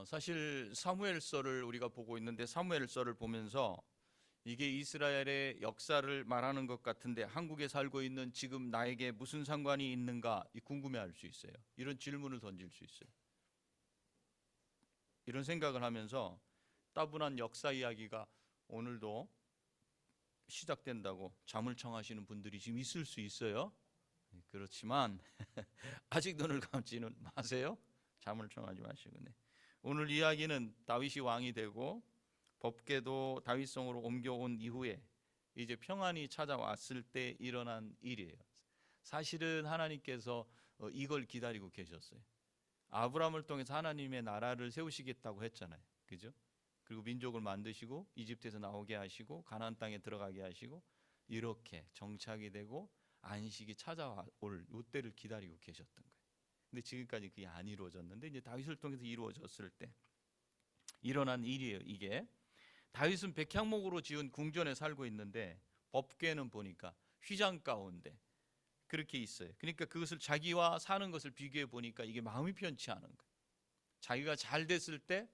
사실 사무엘서를 우리가 보고 있는데 사무엘서를 보면서 이게 이스라엘의 역사를 말하는 것 같은데 한국에 살고 있는 지금 나에게 무슨 상관이 있는가 궁금해할 수 있어요. 이런 질문을 던질 수 있어요. 이런 생각을 하면서 따분한 역사 이야기가 오늘도 시작된다고 잠을 청하시는 분들이 지금 있을 수 있어요. 그렇지만 아직 눈을 감지는 마세요. 잠을 청하지 마시고. 오늘 이야기는 다윗이 왕이 되고 법궤도 다윗성으로 옮겨온 이후에 이제 평안이 찾아왔을 때 일어난 일이에요. 사실은 하나님께서 이걸 기다리고 계셨어요. 아브라함을 통해서 하나님의 나라를 세우시겠다고 했잖아요. 그죠? 그리고 민족을 만드시고 이집트에서 나오게 하시고 가나안 땅에 들어가게 하시고 이렇게 정착이 되고 안식이 찾아올 이때를 기다리고 계셨던 거예요. 근데 지금까지 그게 안 이루어졌는데 이제 다윗을 통해서 이루어졌을 때 일어난 일이에요. 이게 다윗은 백향목으로 지은 궁전에 살고 있는데 법궤는 보니까 휘장 가운데 그렇게 있어요. 그러니까 그것을 자기와 사는 것을 비교해 보니까 이게 마음이 편치 않은 거예요. 자기가 잘 됐을 때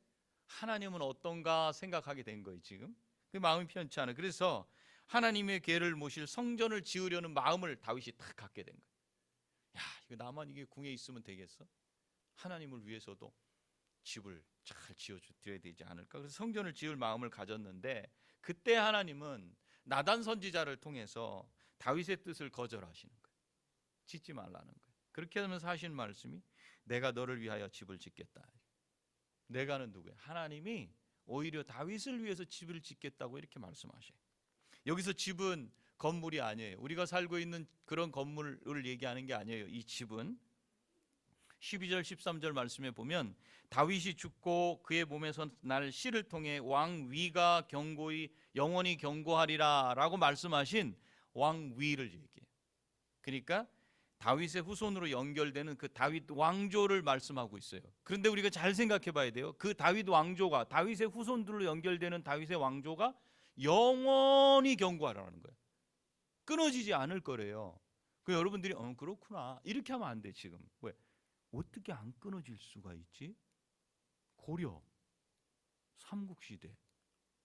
하나님은 어떤가 생각하게 된 거예요. 지금 그 마음이 편치 않아. 그래서 하나님의 궤를 모실 성전을 지으려는 마음을 다윗이 딱 갖게 된 거예요. 야, 이거 나만 이게 궁에 있으면 되겠어? 하나님을 위해서도 집을 잘 지어드려야 되지 않을까? 그래서 성전을 지을 마음을 가졌는데 그때 하나님은 나단 선지자를 통해서 다윗의 뜻을 거절하시는 거예요. 짓지 말라는 거예요. 그렇게 하면서 하신 말씀이 내가 너를 위하여 집을 짓겠다. 내가는 누구야? 하나님이 오히려 다윗을 위해서 집을 짓겠다고 이렇게 말씀하셔요. 여기서 집은 건물이 아니에요. 우리가 살고 있는 그런 건물을 얘기하는 게 아니에요. 이 집은 12절 13절 말씀에 보면 다윗이 죽고 그의 몸에서 날 씨를 통해 왕위가 경고히 영원히 경고하리라 라고 말씀하신 왕위를 얘기해요. 그러니까 다윗의 후손으로 연결되는 그 다윗 왕조를 말씀하고 있어요. 그런데 우리가 잘 생각해 봐야 돼요. 그 다윗 왕조가 다윗의 후손들로 연결되는 다윗의 왕조가 영원히 경고하라는 거예요. 끊어지지 않을 거래요. 그 여러분들이 그렇구나 이렇게 하면 안 돼. 지금 왜 어떻게 안 끊어질 수가 있지? 고려, 삼국시대,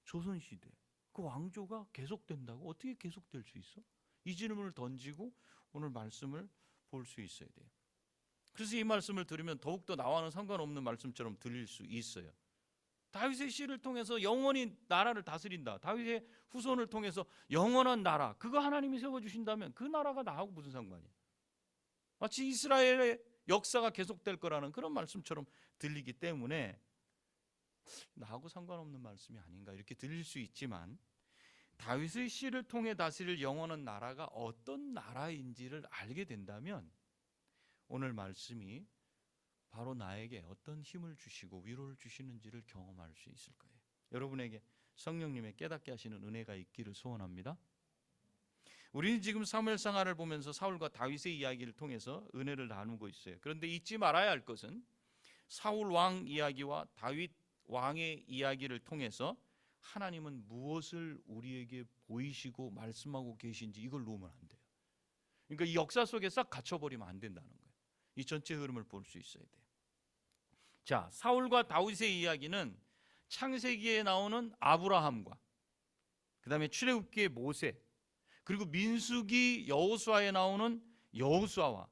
조선시대 그 왕조가 계속된다고 어떻게 계속될 수 있어? 이 질문을 던지고 오늘 말씀을 볼 수 있어야 돼요. 그래서 이 말씀을 들으면 더욱더 나와는 상관없는 말씀처럼 들릴 수 있어요. 다윗의 씨를 통해서 영원히 나라를 다스린다. 다윗의 후손을 통해서 영원한 나라 그거 하나님이 세워주신다면 그 나라가 나하고 무슨 상관이야? 마치 이스라엘의 역사가 계속될 거라는 그런 말씀처럼 들리기 때문에 나하고 상관없는 말씀이 아닌가 이렇게 들릴 수 있지만 다윗의 씨를 통해 다스릴 영원한 나라가 어떤 나라인지를 알게 된다면 오늘 말씀이 바로 나에게 어떤 힘을 주시고 위로를 주시는지를 경험할 수 있을 거예요. 여러분에게 성령님의 깨닫게 하시는 은혜가 있기를 소원합니다. 우리는 지금 사무엘상하를 보면서 사울과 다윗의 이야기를 통해서 은혜를 나누고 있어요. 그런데 잊지 말아야 할 것은 사울 왕 이야기와 다윗 왕의 이야기를 통해서 하나님은 무엇을 우리에게 보이시고 말씀하고 계신지 이걸 놓으면 안 돼요. 그러니까 이 역사 속에 싹 갇혀버리면 안 된다는 거예요. 이 전체 흐름을 볼 수 있어야 돼요. 자, 사울과 다윗의 이야기는 창세기에 나오는 아브라함과 그 다음에 출애굽기의 모세 그리고 민수기 여호수아에 나오는 여호수아와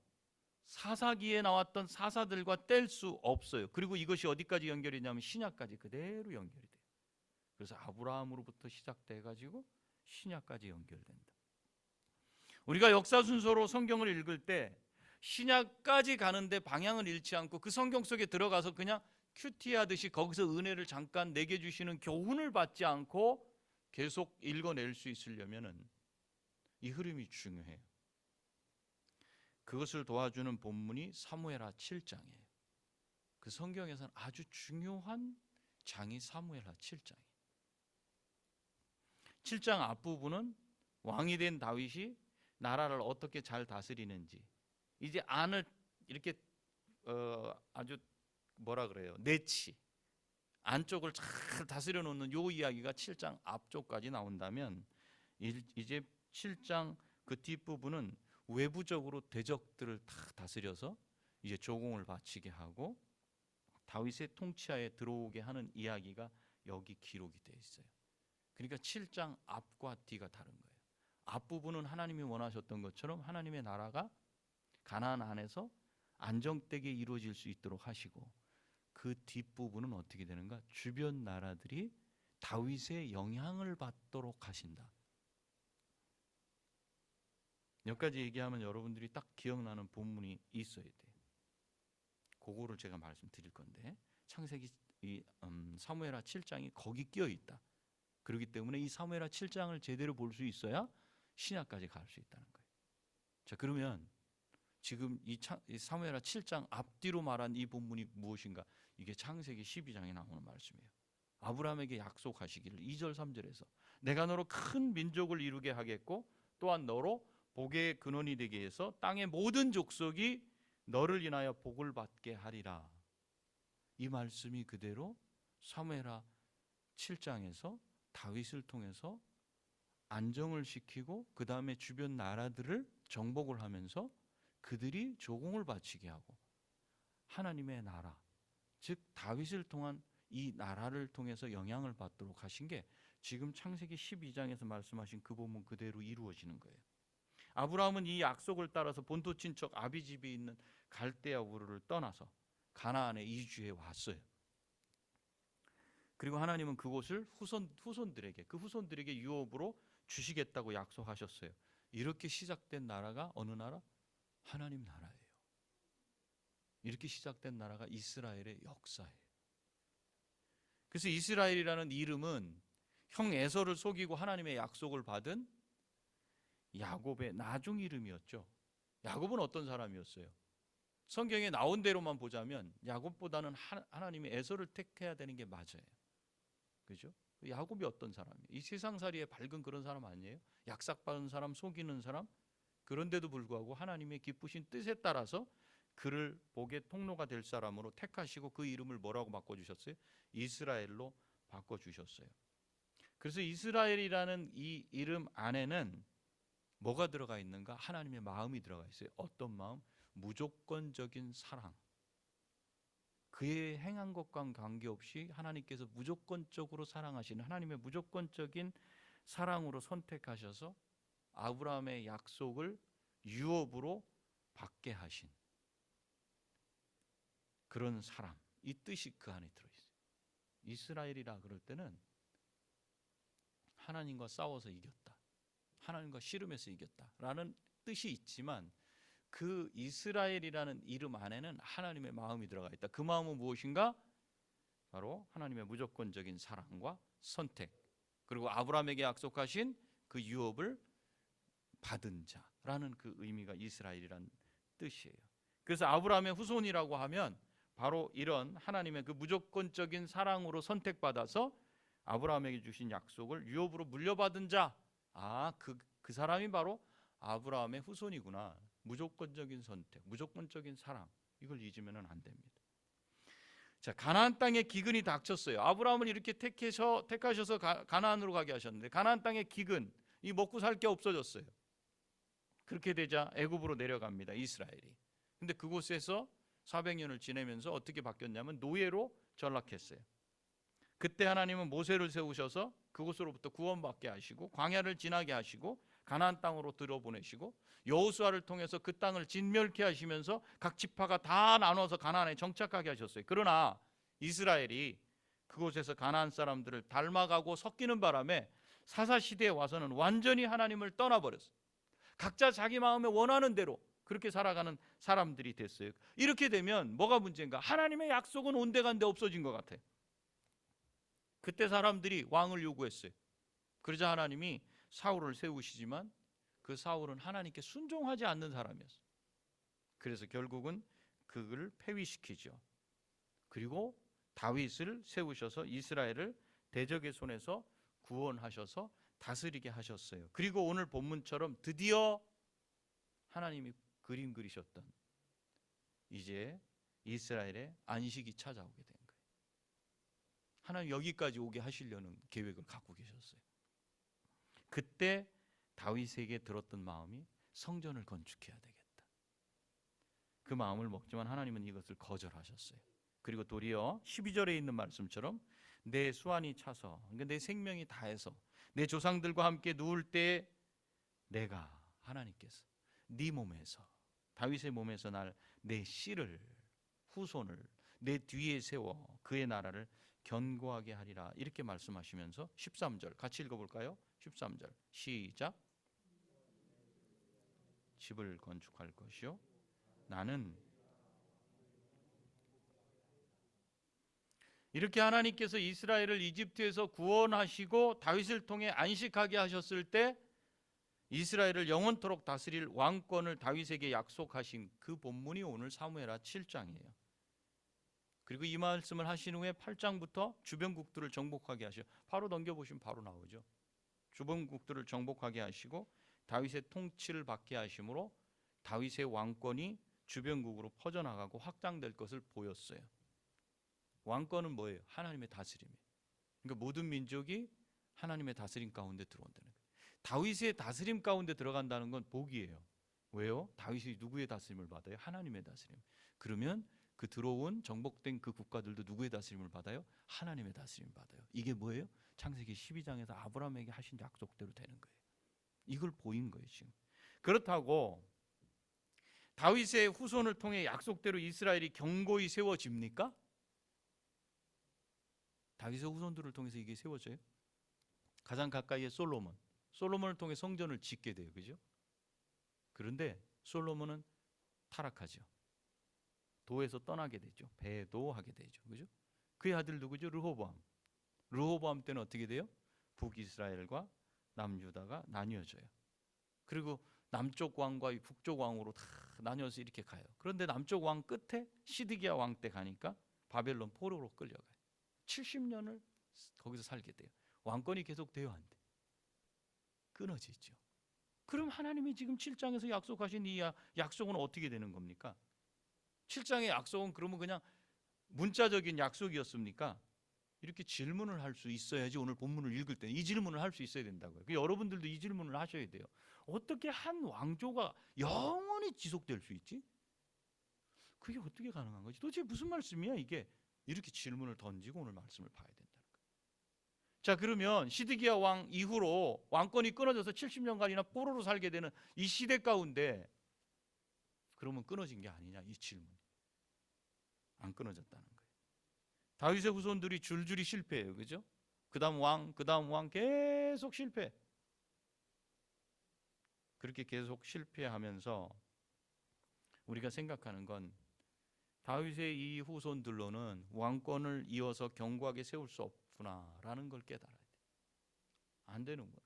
사사기에 나왔던 사사들과 뗄 수 없어요. 그리고 이것이 어디까지 연결이 되냐면 신약까지 그대로 연결이 돼요. 그래서 아브라함으로부터 시작돼 가지고 신약까지 연결된다. 우리가 역사 순서로 성경을 읽을 때 신약까지 가는데 방향을 잃지 않고 그 성경 속에 들어가서 그냥 큐티하듯이 거기서 은혜를 잠깐 내게 주시는 교훈을 받지 않고 계속 읽어낼 수 있으려면은 이 흐름이 중요해요. 그것을 도와주는 본문이 사무엘하 7장이에요. 그 성경에서는 아주 중요한 장이 사무엘하 7장이에요. 7장 앞부분은 왕이 된 다윗이 나라를 어떻게 잘 다스리는지 이제 안을 이렇게 아주 뭐라 그래요? 내치 안쪽을 잘 다스려 놓는 요 이야기가 7장 앞쪽까지 나온다면 이제 7장 그 뒷부분은 외부적으로 대적들을 다 다스려서 이제 조공을 바치게 하고 다윗의 통치하에 들어오게 하는 이야기가 여기 기록이 되어 있어요. 그러니까 7장 앞과 뒤가 다른 거예요. 앞부분은 하나님이 원하셨던 것처럼 하나님의 나라가 가나안 안에서 안정되게 이루어질 수 있도록 하시고, 그 뒷부분은 어떻게 되는가? 주변 나라들이 다윗의 영향을 받도록 하신다. 여기까지 얘기하면 여러분들이 딱 기억나는 본문이 있어야 돼요. 그거를 제가 말씀드릴 건데, 창세기 사무엘하 7장이 거기 끼어 있다. 그렇기 때문에 이 사무엘하 7장을 제대로 볼 수 있어야 신약까지 갈 수 있다는 거예요. 자, 그러면 지금 이 사무엘하 7장 앞뒤로 말한 이 본문이 무엇인가? 이게 창세기 12장에 나오는 말씀이에요. 아브라함에게 약속하시기를 2절 3절에서 내가 너로 큰 민족을 이루게 하겠고 또한 너로 복의 근원이 되게 해서 땅의 모든 족속이 너를 인하여 복을 받게 하리라. 이 말씀이 그대로 사무엘하 7장에서 다윗을 통해서 안정을 시키고 그 다음에 주변 나라들을 정복을 하면서 그들이 조공을 바치게 하고 하나님의 나라, 즉 다윗을 통한 이 나라를 통해서 영향을 받도록 하신 게 지금 창세기 12장에서 말씀하신 그 본문 그대로 이루어지는 거예요. 아브라함은 이 약속을 따라서 본토 친척 아비집에 있는 갈대아 우르를 떠나서 가나안에 이주해 왔어요. 그리고 하나님은 그곳을 후손들에게 유업으로 주시겠다고 약속하셨어요. 이렇게 시작된 나라가 어느 나라? 하나님 나라예요. 이렇게 시작된 나라가 이스라엘의 역사예요. 그래서 이스라엘이라는 이름은 형 에서를 속이고 하나님의 약속을 받은 야곱의 나중 이름이었죠. 야곱은 어떤 사람이었어요? 성경에 나온 대로만 보자면 야곱보다는 하나님이 에서를 택해야 되는 게 맞아요. 그죠? 야곱이 어떤 사람이에요? 이 세상살이에 밝은 그런 사람 아니에요? 약삭받은 사람, 속이는 사람? 그런데도 불구하고 하나님의 기쁘신 뜻에 따라서 그를 복의 통로가 될 사람으로 택하시고 그 이름을 뭐라고 바꿔주셨어요? 이스라엘로 바꿔주셨어요. 그래서 이스라엘이라는 이 이름 안에는 뭐가 들어가 있는가? 하나님의 마음이 들어가 있어요. 어떤 마음? 무조건적인 사랑. 그의 행한 것과 관계없이 하나님께서 무조건적으로 사랑하시는 하나님의 무조건적인 사랑으로 선택하셔서 아브라함의 약속을 유업으로 받게 하신 그런 사람, 이 뜻이 그 안에 들어있어요. 이스라엘이라 그럴 때는 하나님과 싸워서 이겼다, 하나님과 씨름해서 이겼다라는 뜻이 있지만 그 이스라엘이라는 이름 안에는 하나님의 마음이 들어가 있다. 그 마음은 무엇인가? 바로 하나님의 무조건적인 사랑과 선택, 그리고 아브라함에게 약속하신 그 유업을 받은 자라는 그 의미가 이스라엘이라는 뜻이에요. 그래서 아브라함의 후손이라고 하면 바로 이런 하나님의 그 무조건적인 사랑으로 선택받아서 아브라함에게 주신 약속을 유업으로 물려받은 자, 그 사람이 바로 아브라함의 후손이구나. 무조건적인 선택, 무조건적인 사랑, 이걸 잊으면 안 됩니다. 자, 가나안 땅에 기근이 닥쳤어요. 아브라함을 이렇게 택하셔서 가나안으로 가게 하셨는데 가나안 땅의 기근, 이 먹고 살 게 없어졌어요. 그렇게 되자 애굽으로 내려갑니다, 이스라엘이. 근데 그곳에서 400년을 지내면서 어떻게 바뀌었냐면 노예로 전락했어요. 그때 하나님은 모세를 세우셔서 그곳으로부터 구원받게 하시고 광야를 지나게 하시고 가나안 땅으로 들어보내시고 여호수아를 통해서 그 땅을 진멸케 하시면서 각 지파가 다 나눠서 가나안에 정착하게 하셨어요. 그러나 이스라엘이 그곳에서 가나안 사람들을 닮아가고 섞이는 바람에 사사시대에 와서는 완전히 하나님을 떠나버렸어요. 각자 자기 마음에 원하는 대로 그렇게 살아가는 사람들이 됐어요. 이렇게 되면 뭐가 문제인가? 하나님의 약속은 온데간데 없어진 것 같아요. 그때 사람들이 왕을 요구했어요. 그러자 하나님이 사울을 세우시지만 그 사울은 하나님께 순종하지 않는 사람이었어요. 그래서 결국은 그를 폐위시키죠. 그리고 다윗을 세우셔서 이스라엘을 대적의 손에서 구원하셔서 다스리게 하셨어요. 그리고 오늘 본문처럼 드디어 하나님이 그림 그리셨던 이제 이스라엘의 안식이 찾아오게 된 거예요. 하나님 여기까지 오게 하시려는 계획을 갖고 계셨어요. 그때 다윗에게 들었던 마음이 성전을 건축해야 되겠다. 그 마음을 먹지만 하나님은 이것을 거절하셨어요. 그리고 도리어 12절에 있는 말씀처럼 내 수완이 차서, 그러니까 내 생명이 다해서 내 조상들과 함께 누울 때 내가 하나님께서 네 몸에서, 다윗의 몸에서 내 씨를, 후손을 내 뒤에 세워 그의 나라를 견고하게 하리라, 이렇게 말씀하시면서 13절 같이 읽어볼까요? 13절 시작. 집을 건축할 것이요 나는, 이렇게 하나님께서 이스라엘을 이집트에서 구원하시고 다윗을 통해 안식하게 하셨을 때 이스라엘을 영원토록 다스릴 왕권을 다윗에게 약속하신 그 본문이 오늘 사무엘하 7장이에요. 그리고 이 말씀을 하신 후에 8장부터 주변국들을 정복하게 하셔. 바로 넘겨보시면 바로 나오죠. 주변국들을 정복하게 하시고 다윗의 통치를 받게 하심으로 다윗의 왕권이 주변국으로 퍼져나가고 확장될 것을 보였어요. 왕권은 뭐예요? 하나님의 다스림이에요. 그러니까 모든 민족이 하나님의 다스림 가운데 들어온다는 거예요. 다윗의 다스림 가운데 들어간다는 건 복이에요. 왜요? 다윗이 누구의 다스림을 받아요? 하나님의 다스림. 그러면 그 들어온 정복된 그 국가들도 누구의 다스림을 받아요? 하나님의 다스림을 받아요. 이게 뭐예요? 창세기 12장에서 아브라함에게 하신 약속대로 되는 거예요. 이걸 보인 거예요 지금. 그렇다고 다윗의 후손을 통해 약속대로 이스라엘이 견고히 세워집니까? 다윗의 후손들을 통해서 이게 세워져요? 가장 가까이의 솔로몬을 통해 성전을 짓게 돼요. 그죠? 그런데 솔로몬은 타락하죠. 도에서 떠나게 되죠. 배도하게 되죠. 그죠? 그의 아들 누구죠? 르호보암 때는 어떻게 돼요? 북이스라엘과 남유다가 나뉘어져요. 그리고 남쪽 왕과 북쪽 왕으로 다 나뉘어서 이렇게 가요. 그런데 남쪽 왕 끝에 시드기야 왕 때 가니까 바벨론 포로로 끌려가요. 70년을 거기서 살게 돼요. 왕권이 계속 돼요, 안 돼? 끊어지죠. 그럼 하나님이 지금 7장에서 약속하신 이 약속은 어떻게 되는 겁니까? 7장의 약속은 그러면 그냥 문자적인 약속이었습니까? 이렇게 질문을 할 수 있어야지 오늘 본문을 읽을 때 이 질문을 할 수 있어야 된다고요. 여러분들도 이 질문을 하셔야 돼요. 어떻게 한 왕조가 영원히 지속될 수 있지? 그게 어떻게 가능한 거지? 도대체 무슨 말씀이야 이게? 이렇게 질문을 던지고 오늘 말씀을 봐야 된다는 거예요. 자, 그러면 시드기야 왕 이후로 왕권이 끊어져서 70년간이나 포로로 살게 되는 이 시대 가운데 그러면 끊어진 게 아니냐, 이 질문이. 안 끊어졌다는 거예요. 다윗의 후손들이 줄줄이 실패해요. 그죠? 그 다음 왕 계속 실패. 그렇게 계속 실패하면서 우리가 생각하는 건 다윗의 이 후손들로는 왕권을 이어서 견고하게 세울 수 없구나라는 걸 깨달아야 돼. 안 되는구나.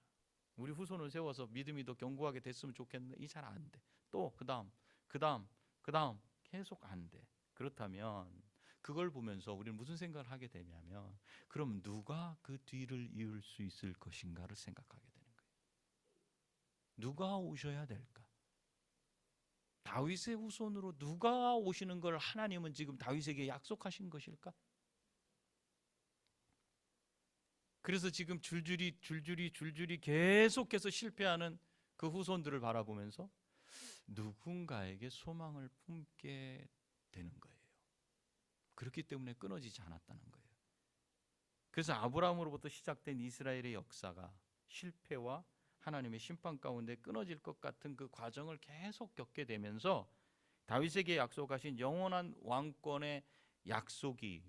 우리 후손을 세워서 믿음이 더 견고하게 됐으면 좋겠는데 이 잘 안 돼. 또 그 다음 계속 안 돼. 그렇다면 그걸 보면서 우리는 무슨 생각을 하게 되냐면 그럼 누가 그 뒤를 이을 수 있을 것인가를 생각하게 되는 거예요. 누가 오셔야 될까? 다윗의 후손으로 누가 오시는 걸 하나님은 지금 다윗에게 약속하신 것일까? 그래서 지금 줄줄이 계속해서 실패하는 그 후손들을 바라보면서 누군가에게 소망을 품게 되는 거예요. 그렇기 때문에 끊어지지 않았다는 거예요. 그래서 아브라함으로부터 시작된 이스라엘의 역사가 실패와 하나님의 심판 가운데 끊어질 것 같은 그 과정을 계속 겪게 되면서 다윗에게 약속하신 영원한 왕권의 약속이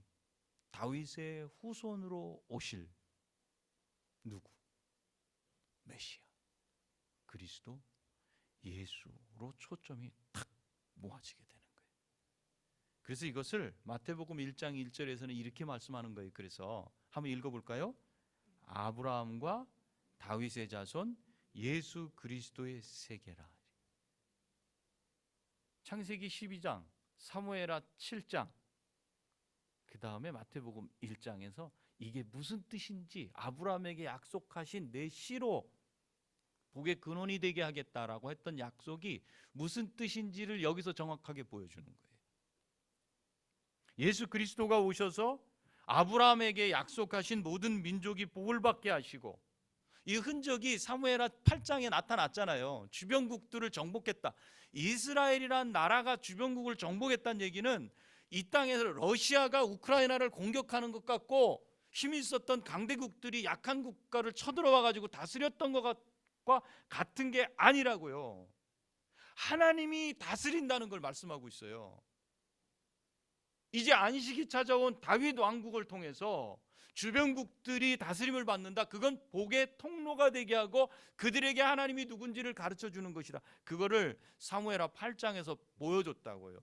다윗의 후손으로 오실 누구? 메시아, 그리스도 예수로 초점이 탁 모아지게 되는 거예요. 그래서 이것을 마태복음 1장 1절에서는 이렇게 말씀하는 거예요. 그래서 한번 읽어볼까요? 아브라함과 다윗의 자손 예수 그리스도의 세계라. 창세기 12장, 사무엘하 7장, 그 다음에 마태복음 1장에서 이게 무슨 뜻인지 아브라함에게 약속하신 내 씨로 복의 근원이 되게 하겠다라고 했던 약속이 무슨 뜻인지를 여기서 정확하게 보여주는 거예요. 예수 그리스도가 오셔서 아브라함에게 약속하신 모든 민족이 복을 받게 하시고 이 흔적이 사무엘하 8장에 나타났잖아요. 주변국들을 정복했다. 이스라엘이란 나라가 주변국을 정복했다는 얘기는 이 땅에서 러시아가 우크라이나를 공격하는 것 같고 힘이 있었던 강대국들이 약한 국가를 쳐들어와 가지고 다스렸던 것과 같은 게 아니라고요. 하나님이 다스린다는 걸 말씀하고 있어요. 이제 안식이 찾아온 다윗 왕국을 통해서 주변국들이 다스림을 받는다. 그건 복의 통로가 되게 하고 그들에게 하나님이 누군지를 가르쳐 주는 것이다. 그거를 사무엘하 8장에서 보여줬다고요.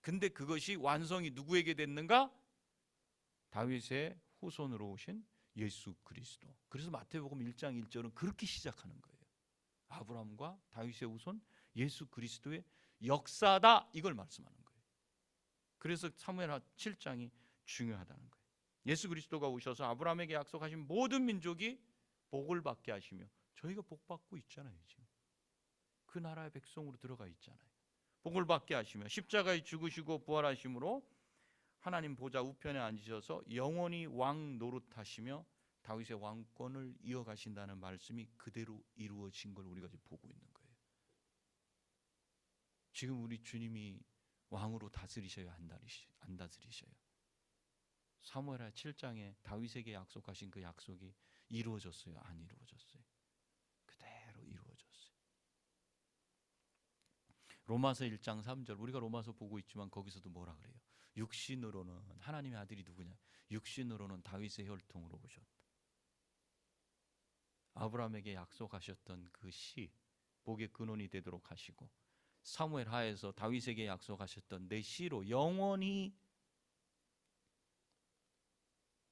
근데 그것이 완성이 누구에게 됐는가? 다윗의 후손으로 오신 예수 그리스도. 그래서 마태복음 1장 1절은 그렇게 시작하는 거예요. 아브라함과 다윗의 후손 예수 그리스도의 역사다, 이걸 말씀하는 거예요. 그래서 사무엘하 7장이 중요하다는 거예요. 예수 그리스도가 오셔서 아브라함에게 약속하신 모든 민족이 복을 받게 하시며, 저희가 복 받고 있잖아요. 지금 그 나라의 백성으로 들어가 있잖아요. 복을 받게 하시며 십자가에 죽으시고 부활하심으로 하나님 보좌 우편에 앉으셔서 영원히 왕 노릇하시며 다윗의 왕권을 이어가신다는 말씀이 그대로 이루어진 걸 우리가 지금 보고 있는 거예요. 지금 우리 주님이 왕으로 다스리셔요, 안 다스리셔요? 사무엘하 7장에 다윗에게 약속하신 그 약속이 이루어졌어요, 안 이루어졌어요? 그대로 이루어졌어요. 로마서 1장 3절, 우리가 로마서 보고 있지만 거기서도 뭐라 그래요? 육신으로는 하나님의 아들이 누구냐? 육신으로는 다윗의 혈통으로 오셨다. 아브라함에게 약속하셨던 그 씨, 복의 근원이 되도록 하시고, 사무엘 하에서 다윗에게 약속하셨던 내 씨로 영원히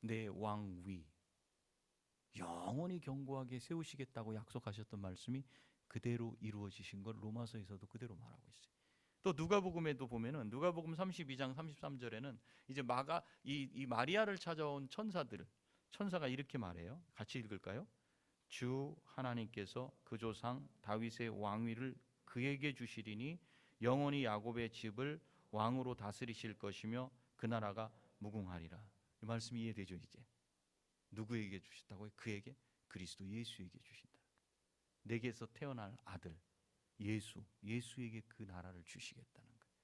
내 왕위 영원히 견고하게 세우시겠다고 약속하셨던 말씀이 그대로 이루어지신 걸 로마서에서도 그대로 말하고 있어요. 또 누가복음에도 보면은 누가복음 32장 33절에는 이제 이 마리아를 찾아온 천사가 이렇게 말해요. 같이 읽을까요? 주 하나님께서 그 조상 다윗의 왕위를 그에게 주시리니 영원히 야곱의 집을 왕으로 다스리실 것이며 그 나라가 무궁하리라. 이 말씀이 이해되죠? 이제 누구에게 주셨다고요? 그에게, 그리스도 예수에게 주신다. 내게서 태어날 아들 예수에게 그 나라를 주시겠다는 거예요.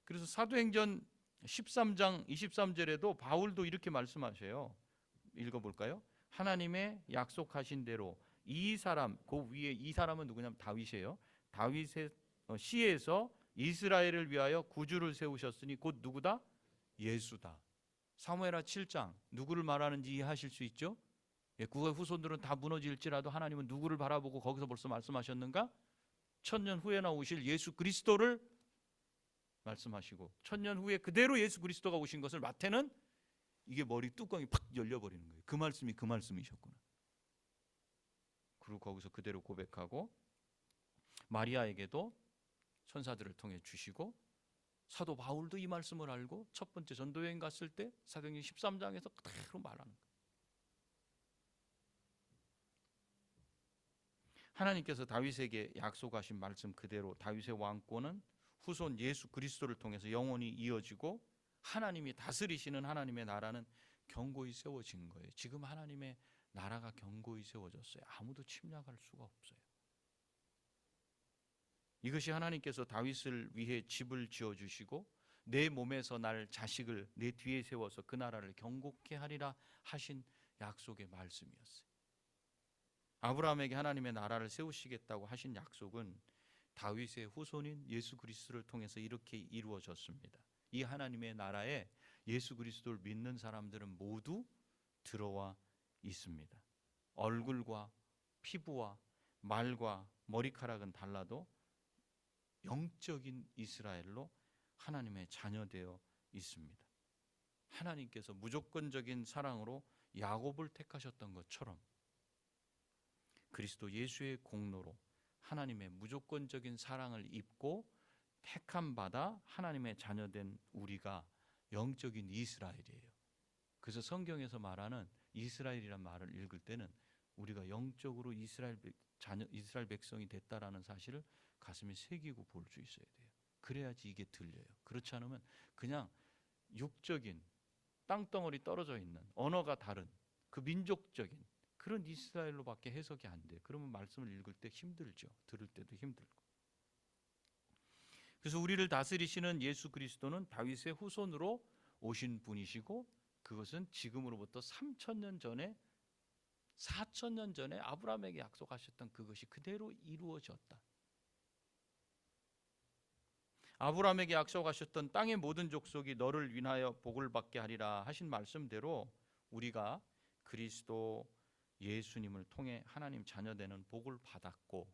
그래서 사도행전 13장 23절에도 바울도 이렇게 말씀하셔요. 읽어볼까요? 하나님의 약속하신 대로 이 사람, 그 위에 이 사람은 누구냐면 다윗이에요. 다윗의 시에서 이스라엘을 위하여 구주를 세우셨으니 곧 누구다? 예수다. 사무엘하 7장 누구를 말하는지 이해하실 수 있죠? 그의 후손들은 다 무너질지라도 하나님은 누구를 바라보고 거기서 벌써 말씀하셨는가? 천년 후에 나오실 예수 그리스도를 말씀하시고, 천년 후에 그대로 예수 그리스도가 오신 것을 마태는 이게 머리 뚜껑이 팍 열려버리는 거예요. 그 말씀이 그 말씀이셨구나. 그리고 거기서 그대로 고백하고 마리아에게도 천사들을 통해 주시고, 사도 바울도 이 말씀을 알고 첫 번째 전도여행 갔을 때 사도행전 13장에서 그대로 말하는 거예요. 하나님께서 다윗에게 약속하신 말씀 그대로 다윗의 왕권은 후손 예수 그리스도를 통해서 영원히 이어지고, 하나님이 다스리시는 하나님의 나라는 견고히 세워진 거예요. 지금 하나님의 나라가 견고히 세워졌어요. 아무도 침략할 수가 없어요. 이것이 하나님께서 다윗을 위해 집을 지어주시고 내 몸에서 날 자식을 내 뒤에 세워서 그 나라를 견고케 하리라 하신 약속의 말씀이었어요. 아브라함에게 하나님의 나라를 세우시겠다고 하신 약속은 다윗의 후손인 예수 그리스도를 통해서 이렇게 이루어졌습니다. 이 하나님의 나라에 예수 그리스도를 믿는 사람들은 모두 들어와 있습니다. 얼굴과 피부와 말과 머리카락은 달라도 영적인 이스라엘로 하나님의 자녀되어 있습니다. 하나님께서 무조건적인 사랑으로 야곱을 택하셨던 것처럼 그리스도 예수의 공로로 하나님의 무조건적인 사랑을 입고 택함 받아 하나님의 자녀된 우리가 영적인 이스라엘이에요. 그래서 성경에서 말하는 이스라엘이란 말을 읽을 때는 우리가 영적으로 이스라엘 백성이 됐다라는 사실을 가슴에 새기고 볼 수 있어야 돼요. 그래야지 이게 들려요. 그렇지 않으면 그냥 육적인 땅덩어리 떨어져 있는 언어가 다른 그 민족적인 그런 이스라엘로밖에 해석이 안 돼. 그러면 말씀을 읽을 때 힘들죠. 들을 때도 힘들고. 그래서 우리를 다스리시는 예수 그리스도는 다윗의 후손으로 오신 분이시고, 그것은 지금으로부터 3,000년 전에, 4,000년 전에 아브라함에게 약속하셨던 그것이 그대로 이루어졌다. 아브라함에게 약속하셨던 땅의 모든 족속이 너를 인하여 복을 받게 하리라 하신 말씀대로 우리가 그리스도 예수님을 통해 하나님 자녀되는 복을 받았고,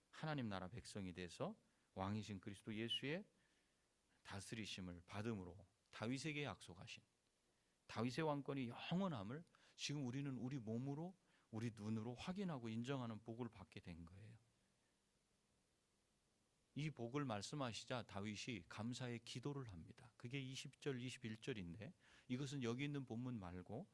하나님 나라 백성이 돼서 왕이신 그리스도 예수의 다스리심을 받음으로 다윗에게 약속하신 다윗의 왕권이 영원함을 지금 우리는 우리 몸으로, 우리 눈으로 확인하고 인정하는 복을 받게 된 거예요. 이 복을 말씀하시자 다윗이 감사의 기도를 합니다. 그게 20절 21절인데, 이것은 여기 있는 본문 말고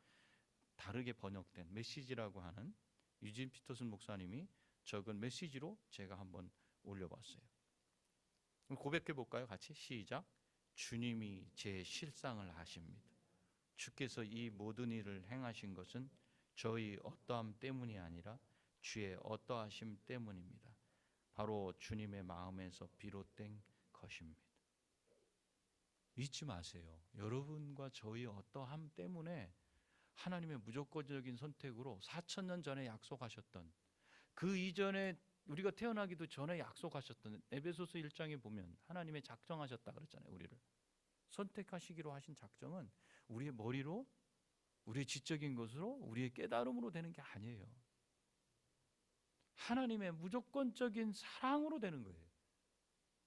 다르게 번역된 메시지라고 하는 유진 피터슨 목사님이 적은 메시지로 제가 한번 올려봤어요. 고백해 볼까요? 같이 시작. 주님이 제 실상을 아십니다. 주께서 이 모든 일을 행하신 것은 저희 어떠함 때문이 아니라 주의 어떠하심 때문입니다. 바로 주님의 마음에서 비롯된 것입니다. 잊지 마세요. 여러분과 저희 어떠함 때문에 하나님의 무조건적인 선택으로 4,000년 전에 약속하셨던, 그 이전에 우리가 태어나기도 전에 약속하셨던, 에베소서 1장에 보면 하나님의 작정하셨다 그랬잖아요. 우리를 선택하시기로 하신 작정은 우리의 머리로, 우리의 지적인 것으로, 우리의 깨달음으로 되는 게 아니에요. 하나님의 무조건적인 사랑으로 되는 거예요.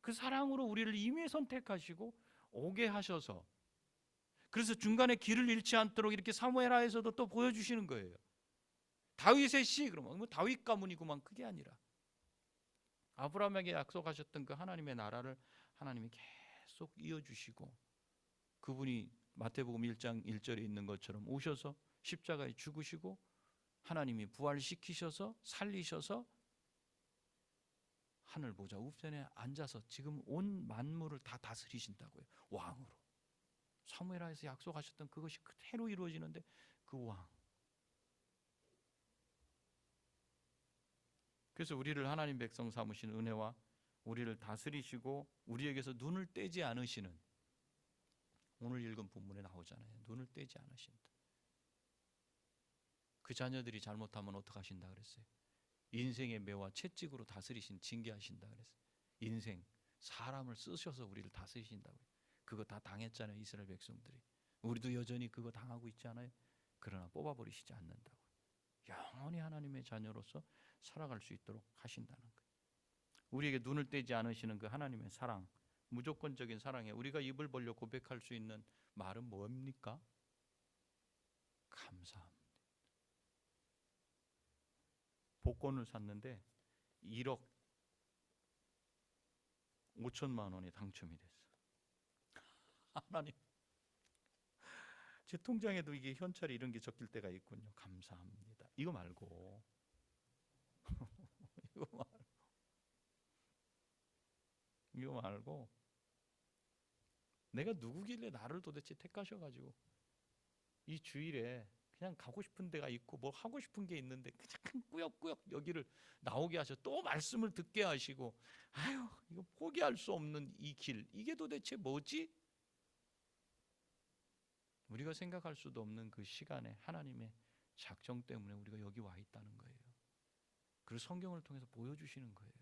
그 사랑으로 우리를 이미 선택하시고 오게 하셔서, 그래서 중간에 길을 잃지 않도록 이렇게 사무엘하에서도 또 보여주시는 거예요. 다윗의 씨, 그러면 뭐 다윗 가문이구만, 그게 아니라 아브라함에게 약속하셨던 그 하나님의 나라를 하나님이 계속 이어주시고, 그분이 마태복음 1장 1절에 있는 것처럼 오셔서 십자가에 죽으시고 하나님이 부활시키셔서 살리셔서 하늘 보좌 우편에 앉아서 지금 온 만물을 다 다스리신다고요. 왕으로. 사무엘하에서 약속하셨던 그것이 그대로 이루어지는데, 그 왕. 그래서 우리를 하나님 백성 삼으신 은혜와 우리를 다스리시고 우리에게서 눈을 떼지 않으시는, 오늘 읽은 본문에 나오잖아요. 눈을 떼지 않으신다. 그 자녀들이 잘못하면 어떻게 하신다 그랬어요? 인생의 매와 채찍으로 다스리신, 징계하신다 그랬어요. 인생, 사람을 쓰셔서 우리를 다스리신다고요. 그거 다 당했잖아요. 이스라엘 백성들이. 우리도 여전히 그거 당하고 있지 않아요? 그러나 뽑아버리시지 않는다고. 영원히 하나님의 자녀로서 살아갈 수 있도록 하신다는 거예요. 우리에게 눈을 떼지 않으시는 그 하나님의 사랑, 무조건적인 사랑에 우리가 입을 벌려 고백할 수 있는 말은 뭡니까? 감사합니다. 복권을 샀는데 1억 5천만 원이 당첨이 됐어. 하나님, 제 통장에도 이게 현찰이 이런 게 적힐 때가 있군요. 감사합니다. 이거 말고 이거 말고 내가 누구길래 나를 도대체 택하셔가지고 이 주일에 그냥 가고 싶은 데가 있고 뭐 하고 싶은 게 있는데 그냥 꾸역꾸역 여기를 나오게 하셔, 또 말씀을 듣게 하시고, 아유, 이거 포기할 수 없는 이 길, 이게 도대체 뭐지? 우리가 생각할 수도 없는 그 시간에 하나님의 작정 때문에 우리가 여기 와 있다는 거예요. 그리고 성경을 통해서 보여주시는 거예요.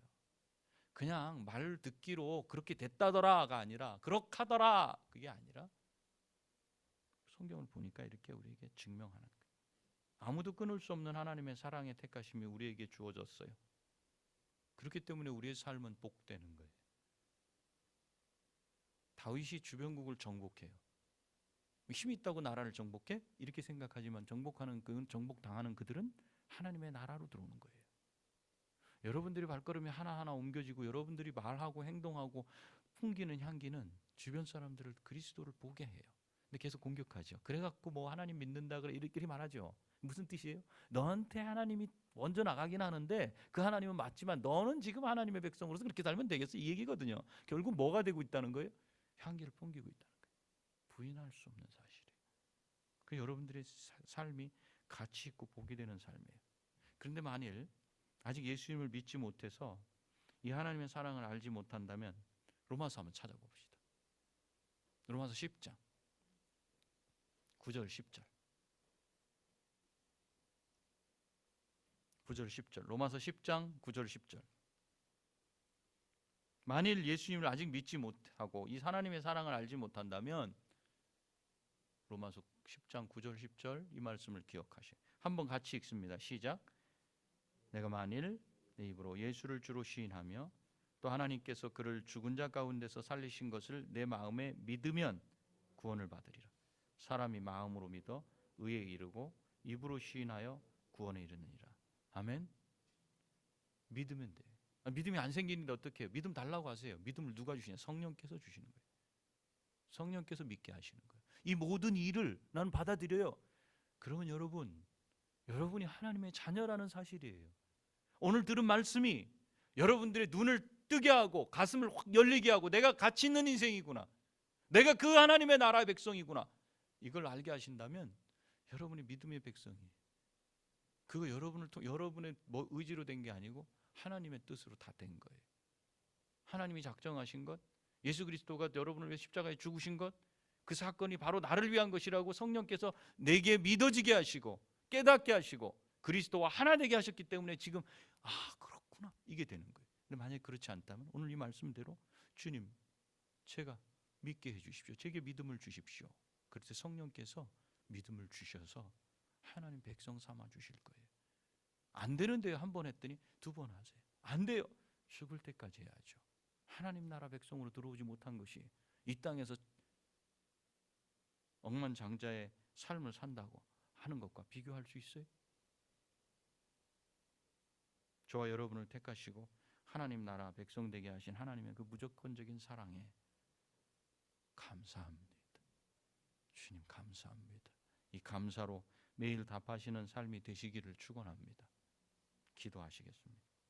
그냥 말 듣기로 그렇게 됐다더라가 아니라, 그렇하더라, 그게 아니라 성경을 보니까 이렇게 우리에게 증명하는 거예요. 아무도 끊을 수 없는 하나님의 사랑의 택하심이 우리에게 주어졌어요. 그렇기 때문에 우리의 삶은 복되는 거예요. 다윗이 주변국을 정복해요. 힘이 있다고 나라를 정복해? 이렇게 생각하지만 정복당하는 그들은 하나님의 나라로 들어오는 거예요. 여러분들이 발걸음이 하나하나 옮겨지고 여러분들이 말하고 행동하고 풍기는 향기는 주변 사람들을 그리스도를 보게 해요. 근데 계속 공격하죠. 그래갖고 뭐 하나님 믿는다 그래 이렇게 말하죠. 무슨 뜻이에요? 너한테 하나님이 먼저 나가긴 하는데 그 하나님은 맞지만 너는 지금 하나님의 백성으로서 그렇게 살면 되겠어, 이 얘기거든요. 결국 뭐가 되고 있다는 거예요? 향기를 풍기고 있다는 거예요. 부인할 수 없는 사실이에요. 그 여러분들의 삶이 가치 있고 복이 되는 삶이에요. 그런데 만일 아직 예수님을 믿지 못해서 이 하나님의 사랑을 알지 못한다면 로마서 한번 찾아봅시다. 로마서 10장 9절 10절 9절 10절 로마서 10장 9절 10절. 만일 예수님을 아직 믿지 못하고 이 하나님의 사랑을 알지 못한다면 로마서 10장 9절 10절 이 말씀을 기억하세요. 한번 같이 읽습니다. 시작. 내가 만일 내 입으로 예수를 주로 시인하며 또 하나님께서 그를 죽은 자 가운데서 살리신 것을 내 마음에 믿으면 구원을 받으리라. 사람이 마음으로 믿어 의에 이르고 입으로 시인하여 구원에 이르느니라. 아멘. 믿으면 돼. 믿음이 안 생기는데 어떻게 해요? 믿음 달라고 하세요. 믿음을 누가 주시냐? 성령께서 주시는 거예요. 성령께서 믿게 하시는 거예요. 이 모든 일을 나는 받아들여요. 그러면 여러분이 하나님의 자녀라는 사실이에요. 오늘 들은 말씀이 여러분들의 눈을 뜨게 하고 가슴을 확 열리게 하고 내가 가치 있는 인생이구나, 내가 그 하나님의 나라의 백성이구나, 이걸 알게 하신다면 여러분이 믿음의 백성이에요. 그거 여러분의 의지로 된 게 아니고 하나님의 뜻으로 다 된 거예요. 하나님이 작정하신 것, 예수 그리스도가 여러분을 위해 십자가에 죽으신 것, 그 사건이 바로 나를 위한 것이라고 성령께서 내게 믿어지게 하시고 깨닫게 하시고 그리스도와 하나 되게 하셨기 때문에 지금 그렇구나 이게 되는 거예요. 근데 만약에 그렇지 않다면 오늘 이 말씀대로 주님 제가 믿게 해주십시오. 제게 믿음을 주십시오. 그래서 성령께서 믿음을 주셔서 하나님 백성 삼아 주실 거예요. 안 되는데요. 한 번 했더니 두 번 하세요. 안 돼요. 죽을 때까지 해야죠. 하나님 나라 백성으로 들어오지 못한 것이 이 땅에서 억만장자의 삶을 산다고 하는 것과 비교할 수 있어요? 저와 여러분을 택하시고 하나님 나라 백성 되게 하신 하나님의 그 무조건적인 사랑에 감사합니다. 주님 감사합니다. 이 감사로 매일 답하시는 삶이 되시기를 축원합니다. 기도하시겠습니다.